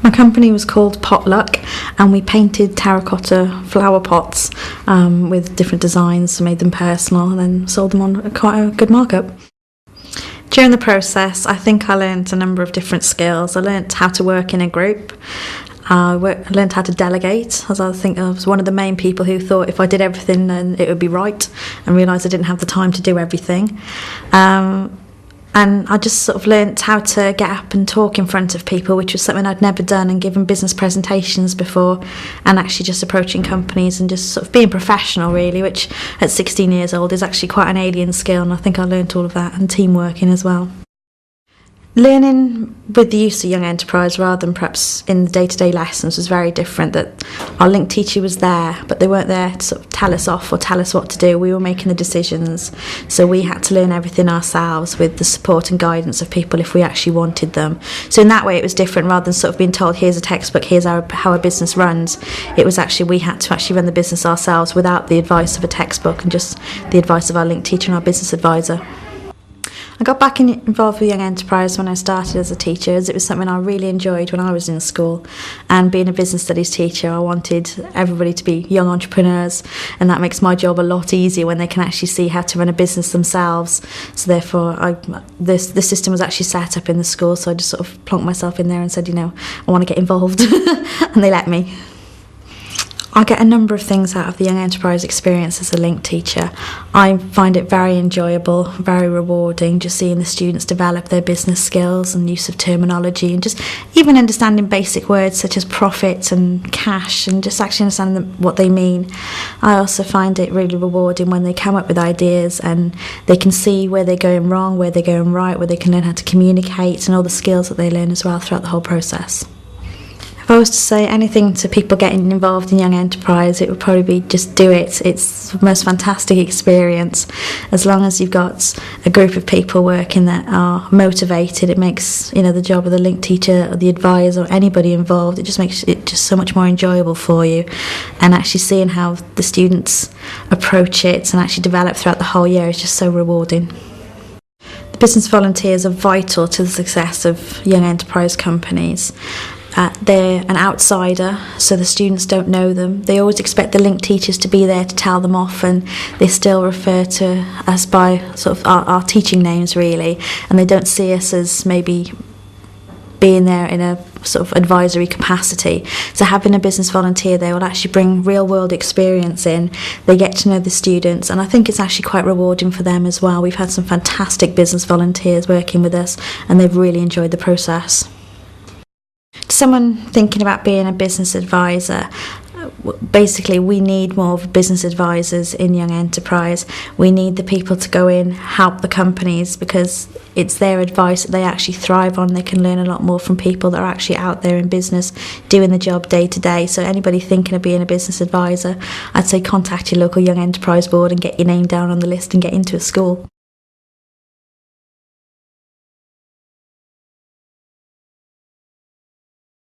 My company was called Pot Luck, and we painted terracotta flower pots with different designs, made them personal, and then sold them on quite a good markup. During the process, I think I learned a number of different skills. I learned how to work in a group. I learned how to delegate, as I think I was one of the main people who thought if I did everything then it would be right, and realised I didn't have the time to do everything. And I just sort of learnt how to get up and talk in front of people, which was something I'd never done, and given business presentations before, and actually just approaching companies and just sort of being professional really, which at 16 years old is actually quite an alien skill, and I think I learnt all of that, and team working as well. Learning with the use of Young Enterprise rather than perhaps in the day-to-day lessons was very different. That our link teacher was there, but they weren't there to sort of tell us off or tell us what to do. We were making the decisions, so we had to learn everything ourselves with the support and guidance of people if we actually wanted them. So in that way it was different, rather than sort of being told here's a textbook, here's how our business runs. It was actually we had to actually run the business ourselves without the advice of a textbook and just the advice of our link teacher and our business advisor. I got back involved with Young Enterprise when I started as a teacher, as it was something I really enjoyed when I was in school. And being a business studies teacher, I wanted everybody to be young entrepreneurs, and that makes my job a lot easier when they can actually see how to run a business themselves. So therefore, the system was actually set up in the school, so I just sort of plonked myself in there and said, I want to get involved, and they let me. I get a number of things out of the Young Enterprise experience as a link teacher. I find it very enjoyable, very rewarding, just seeing the students develop their business skills and use of terminology, and just even understanding basic words such as profit and cash, and just actually understanding what they mean. I also find it really rewarding when they come up with ideas and they can see where they're going wrong, where they're going right, where they can learn how to communicate, and all the skills that they learn as well throughout the whole process. If I was to say anything to people getting involved in Young Enterprise, it would probably be just do it. It's the most fantastic experience. As long as you've got a group of people working that are motivated, it makes the job of the link teacher or the advisor or anybody involved, it just makes it just so much more enjoyable for you. And actually seeing how the students approach it and actually develop throughout the whole year is just so rewarding. The business volunteers are vital to the success of Young Enterprise companies. They're an outsider, so the students don't know them. They always expect the link teachers to be there to tell them off, and they still refer to us by sort of our teaching names really, and they don't see us as maybe being there in a sort of advisory capacity. So having a business volunteer there will actually bring real world experience in. They get to know the students, and I think it's actually quite rewarding for them as well. We've had some fantastic business volunteers working with us, and they've really enjoyed the process. Someone thinking about being a business advisor, basically we need more business advisors in Young Enterprise. We need the people to go in, help the companies, because it's their advice that they actually thrive on. They can learn a lot more from people that are actually out there in business doing the job day to day. So anybody thinking of being a business advisor, I'd say contact your local Young Enterprise board and get your name down on the list and get into a school.